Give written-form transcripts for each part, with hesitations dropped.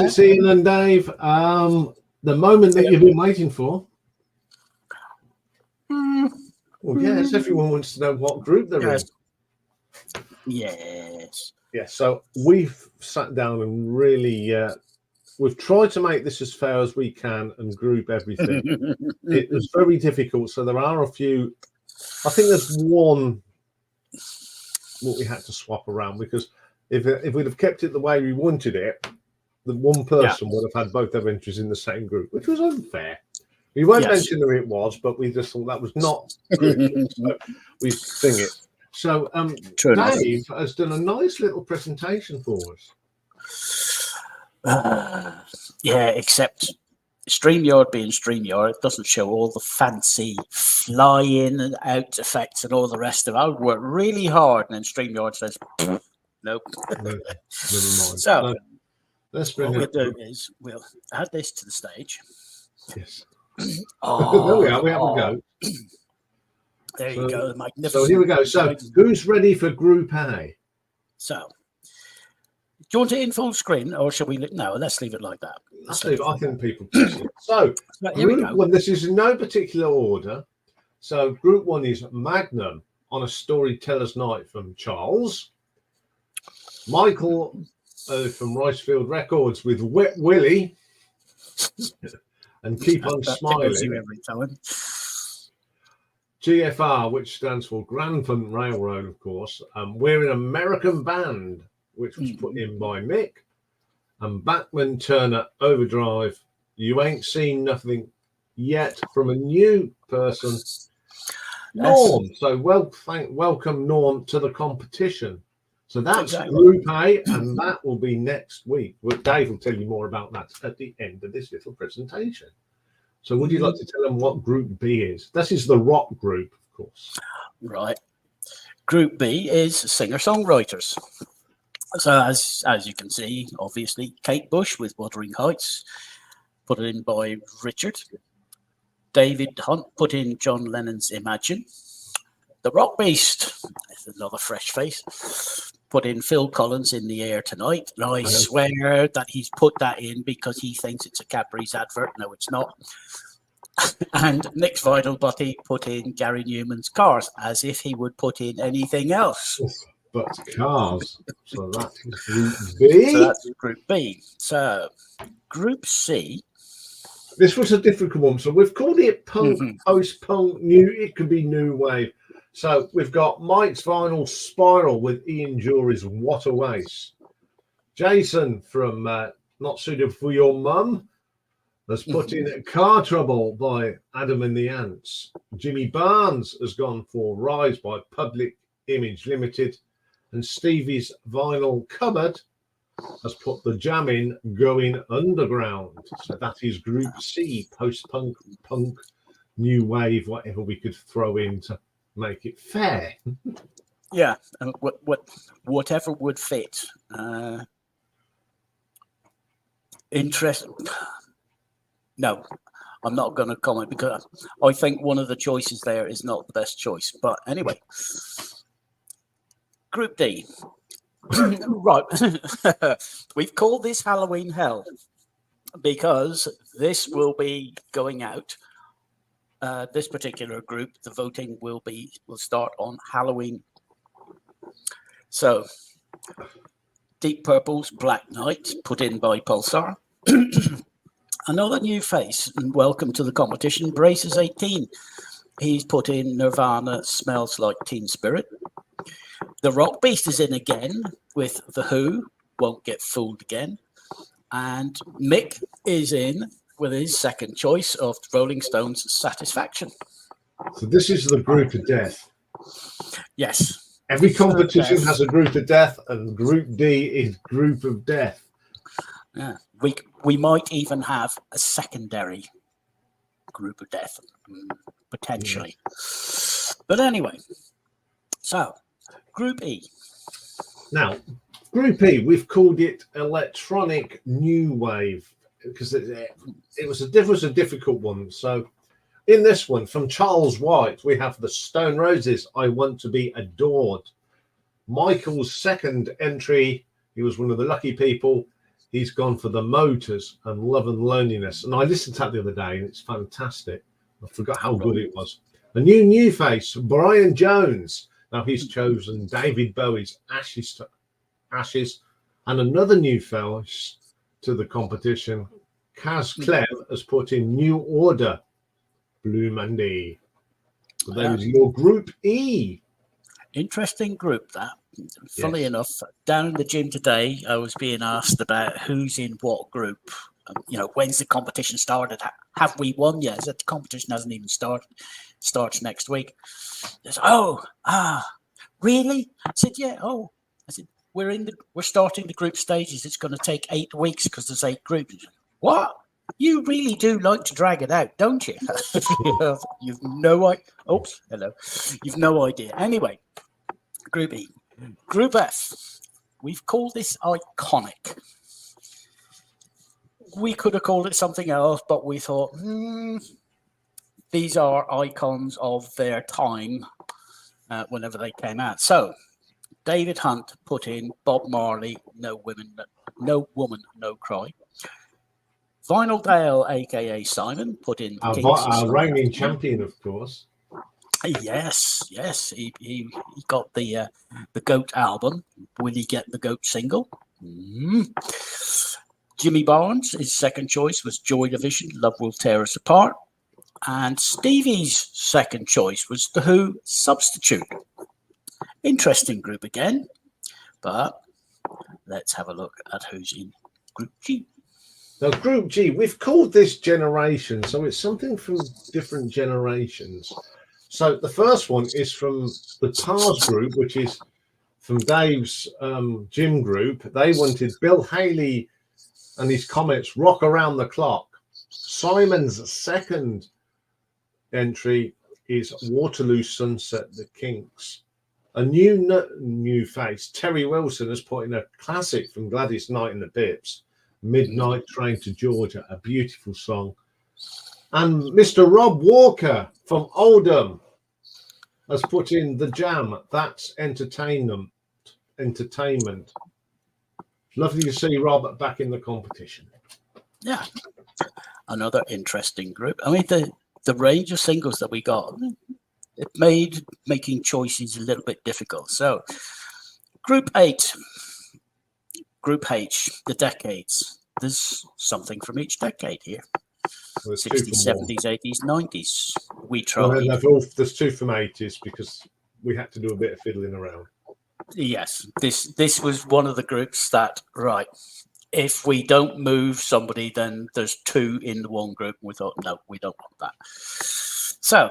it's Ian and Dave. The moment that you've been waiting for. Well, yes, everyone wants to know what group they're in. Yes. Yes, so we've sat down and really, we've tried to make this as fair as we can and group everything. It was very difficult, so there are a few. I think there's one what we had to swap around, because if we'd have kept it the way we wanted it, the one person would have had both their entries in the same group, which was unfair. We won't mention who it was, but we just thought that was not true. So we sing it. So Dave has done a nice little presentation for us. Yeah, except StreamYard being StreamYard, it doesn't show all the fancy fly-in and out effects and all the rest of it. I would work really hard, and then StreamYard says, nope. Never mind. So let's bring what we'll do is we'll add this to the stage. Yes. Oh, there we are. We have a go. There you go. Magnificent. So here we go. So who's ready for Group A? So do you want it in full screen, or shall we? No, let's leave it like that. I think people can see it. So Group 1, this is in no particular order. So Group 1 is Magnum on a Storyteller's Night from Charles. Michael from Ricefield Records with Wet Willie and Keep on Smiling. Every time. GFR, which stands for Grand Funk Railroad, of course. We're an American Band, which was put in by Mick. And Bachman Turner Overdrive, You Ain't Seen Nothing Yet, from a new person, Norm. So welcome Norm to the competition. So that's Group A, and that will be next week. Well, Dave will tell you more about that at the end of this little presentation. So would you like to tell them what Group B is? This is the rock group, of course. Right. Group B is singer-songwriters. So as you can see, obviously, Kate Bush with Wuthering Heights, put in by Richard. David Hunt put in John Lennon's Imagine. The Rock Beast, another fresh face, put in Phil Collins in The Air Tonight. And I swear that he's put that in because he thinks it's a Cadbury's advert. No, it's not. And Nick's Vital Butty put in Gary Newman's Cars, as if he would put in anything else. But Cars. So that is Group B. So that's Group B. So Group C. This was a difficult one. So we've called it punk, post-punk, new. It could be new wave. So we've got Mike's Vinyl Spiral with Ian Jury's What a Waste. Jason from Not Suited for Your Mum has put in Car Trouble by Adam and the Ants. Jimmy Barnes has gone for Rise by Public Image Limited. And Stevie's Vinyl Cupboard has put The Jam in Going Underground. So that is Group C, post-punk, punk, new wave, whatever we could throw in to make it fair. Yeah, and whatever would fit. Interest. No, I'm not going to comment because I think one of the choices there is not the best choice. But anyway, Group D. Right. We've called this Halloween Hell because this will be going out. This particular group, the voting will start on Halloween. So, Deep Purple's Black Knight, put in by Pulsar. Another new face, and welcome to the competition, Braces 18. He's put in Nirvana, Smells Like Teen Spirit. The Rock Beast is in again with The Who, Won't Get Fooled Again. And Mick is in with his second choice of Rolling Stones' Satisfaction. So this is the group of death. Yes. Every competition has a group of death, and Group D is group of death. Yeah. We might even have a secondary group of death, potentially. Yeah. But anyway, so Group E. Now, Group E, we've called it electronic new wave because it was a difficult one. So in this one, from Charles White, we have the Stone Roses, I Want to Be Adored. Michael's second entry, he was one of the lucky people, He's gone for The Motors and Love and Loneliness. And I listened to that the other day, and it's fantastic. I forgot how good it was. A new face, Brian Jones. Now he's chosen David Bowie's Ashes, and another new face to the competition. Kaz Clem has put in New Order, Blue Monday. So there is your Group E. Interesting group, that. Funny enough, down in the gym today, I was being asked about who's in what group. When's the competition started? Have we won yet? The competition hasn't even started. Starts next week. Said, really? I said, yeah. Oh, I said, we're starting the group stages. It's going to take 8 weeks because there's 8 groups. What? You really do like to drag it out, don't you? You've no idea. Oops, hello. You've no idea. Anyway, Group E. Group F. We've called this iconic. We could have called it something else, but we thought, these are icons of their time whenever they came out. So, David Hunt put in Bob Marley, No Woman, No Cry. Vinyl Dale, aka Simon, put in our reigning champion, of course. Yes. He got the Goat album. Will he get the Goat single? Jimmy Barnes, his second choice was Joy Division, Love Will Tear Us Apart. And Stevie's second choice was The Who, Substitute. Interesting group again, but let's have a look at who's in Group G. Now, Group G, we've called this generation, so it's something from different generations. So the first one is from the Tars group, which is from Dave's gym group. They wanted Bill Haley and his comments, Rock Around the Clock. Simon's second entry is Waterloo Sunset, The Kinks. A new face, Terry Wilson, has put in a classic from Gladys Knight and the Pips, Midnight Train to Georgia, a beautiful song. And Mr. Rob Walker from Oldham has put in The Jam, That's Entertainment. Lovely to see Rob back in the competition. Yeah, another interesting group. I mean, the range of singles that we got, it made making choices a little bit difficult. So, Group 8, Group H, the decades. There's something from each decade here. Well, 60s, 70s, 80s, 90s. We tried. There's 2 from 80s because we had to do a bit of fiddling around. Yes, this was one of the groups that, right, if we don't move somebody, then there's 2 in the one group. And we thought, no, we don't want that. So,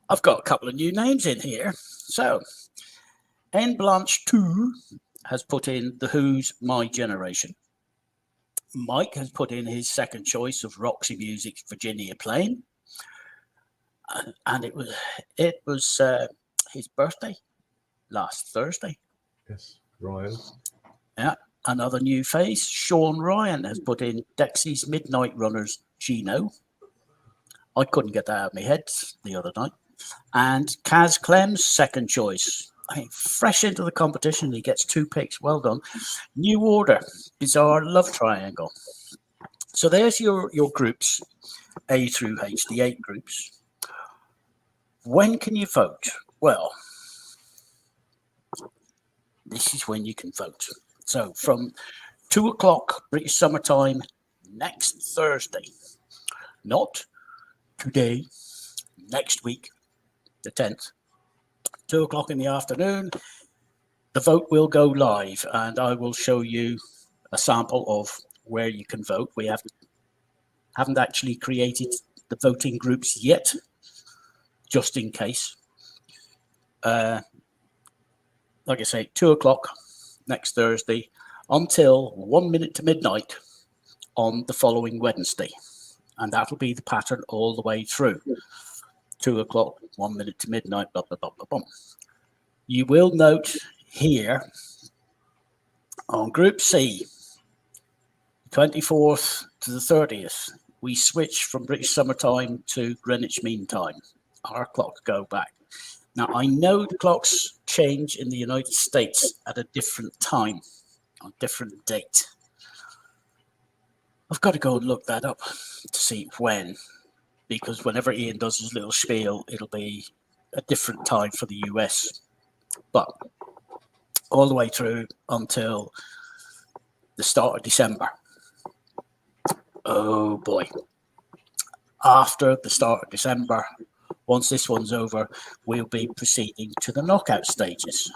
I've got a couple of new names in here. So, N Blanche 2 has put in The Who's My Generation. Mike has put in his second choice of Roxy Music's Virginia Plain. And it was his birthday last Thursday. Yes, Ryan. Yeah, another new face. Sean Ryan has put in Dexy's Midnight Runners Gino. I couldn't get that out of my head the other night. And Kaz Clem's second choice. I mean, fresh into the competition, he gets 2 picks. Well done. New Order, Bizarre Love Triangle. So there's your groups, A through H, the 8 groups. When can you vote? Well, this is when you can vote. So from 2 o'clock British summertime next Thursday, not today, next week, the 10th, 2 o'clock in the afternoon, the vote will go live and I will show you a sample of where you can vote. We haven't actually created the voting groups yet, just in case. Like I say, 2 o'clock next Thursday until 1 minute to midnight on the following Wednesday. And that'll be the pattern all the way through. 2 o'clock, 1 minute to midnight, blah, blah, blah, blah, blah. You will note here on Group C, 24th to the 30th, we switch from British summertime to Greenwich Mean Time. Our clocks go back. Now, I know the clocks change in the United States at a different time, on a different date. I've got to go and look that up to see when, because whenever Iain does his little spiel, it'll be a different time for the US. But all the way through until the start of December. Oh boy. After the start of December, once this one's over, we'll be proceeding to the knockout stages.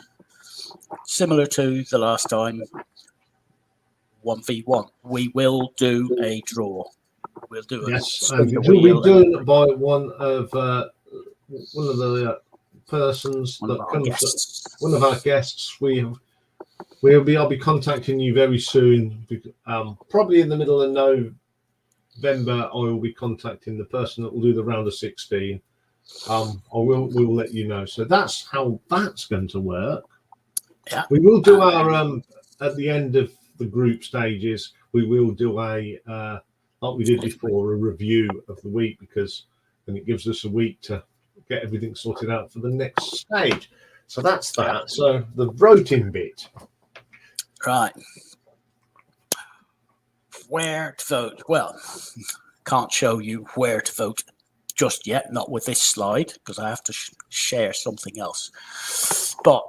Similar to the last time, 1v1. We will do a draw. We'll do a and it will be done by one of the persons one that of our comes. guests. One of our guests. I'll be contacting you very soon. Probably in the middle of November, I will be contacting the person that will do the round of 16. We will let you know. So that's how that's going to work. Yeah. We will do our at the end of the group stages. We will do a like we did before, a review of the week, because then it gives us a week to get everything sorted out for the next stage. So that's that. Yeah. So the voting bit. Right. Where to vote? Well, can't show you where to vote just yet, not with this slide, because I have to share something else. But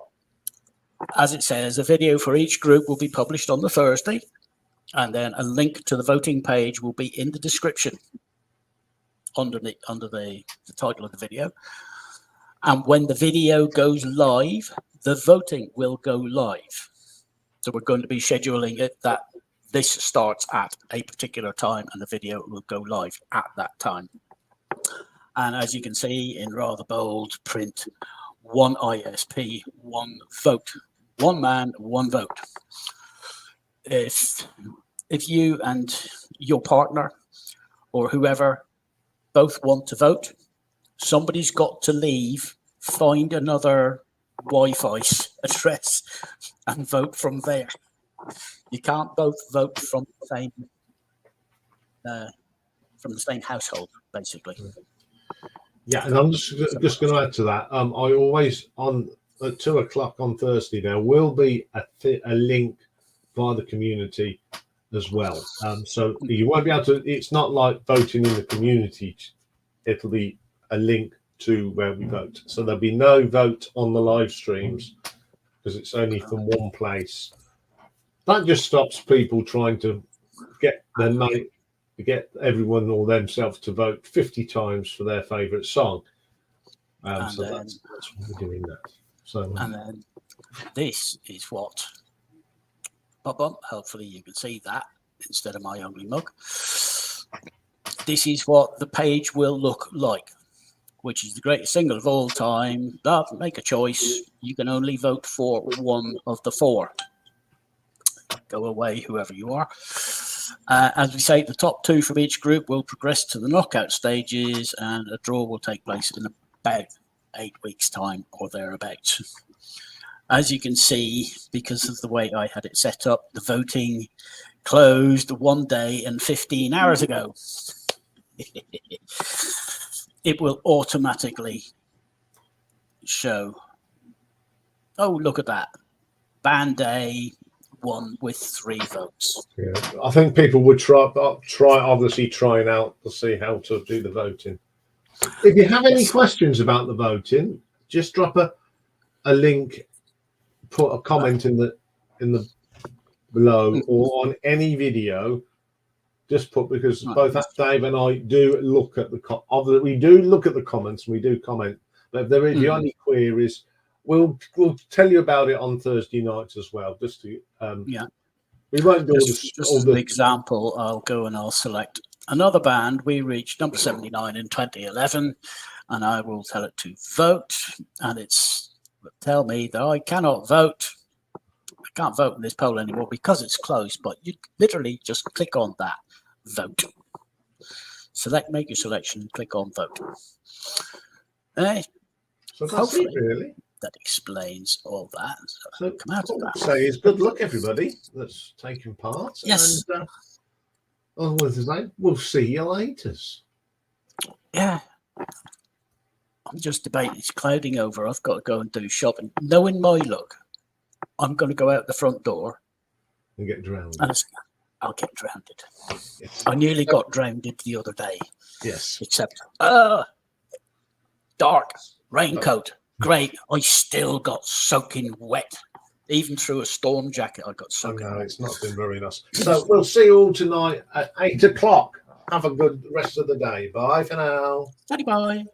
as it says, a video for each group will be published on the Thursday, and then a link to the voting page will be in the description under the title of the video. And when the video goes live, the voting will go live. So we're going to be scheduling it that this starts at a particular time and the video will go live at that time. And as you can see in rather bold print, one ISP, one vote, one man, one vote. If you and your partner or whoever both want to vote, somebody's got to leave, find another Wi-Fi address and vote from there. You can't both vote from the same household, basically. Yeah, and I'm just going to add to that. I always at 2 o'clock on Thursday there will be a link via the community as well. So you won't be able to. It's not like voting in the community. It'll be a link to where we vote. So there'll be no vote on the live streams because it's only from one place. That just stops people trying to get their mate, get everyone or themselves to vote 50 times for their favourite song. So that's why we're doing that. So and then this is what. Hopefully you can see that instead of my ugly mug. This is what the page will look like, which is the greatest single of all time. Make a choice. You can only vote for one of the four. Go away, whoever you are. As we say, the top two from each group will progress to the knockout stages, and a draw will take place in about 8 weeks' time or thereabouts. As you can see, because of the way I had it set up, the voting closed 1 day and 15 hours ago. It will automatically show. Oh, look at that. Band A won with 3 votes. Yeah, I think people would obviously trying out to see how to do the voting. If you have any questions about the voting, just drop a link, put a comment in the below or on any video. Just put, because both Dave and I do look at we do look at the comments and we do comment. But if there is any queries, we'll tell you about it on Thursday nights as well. Just to we won't do just as an example. I'll go and I'll select another band. We reached number 79 in 2011, and I will tell it to vote, and it's tell me that I cannot vote. I can't vote in this poll anymore because it's closed. But you literally just click on that. Vote. Make your selection, click on vote. So that's it, really. That explains all that. So come out of that. So it's good luck, everybody that's taking part. Yes. And we'll see you later. Yeah. I'm just debating. It's clouding over. I've got to go and do shopping. Knowing my luck, I'm going to go out the front door and get drowned. I'll get drowned. Yes. I nearly got drowned the other day. Yes. Except, dark, raincoat, great. I still got soaking wet. Even through a storm jacket, I got I soaking know, wet. it's not been very nice. So we'll see you all tonight at 8 o'clock. Have a good rest of the day. Bye for now. Bye.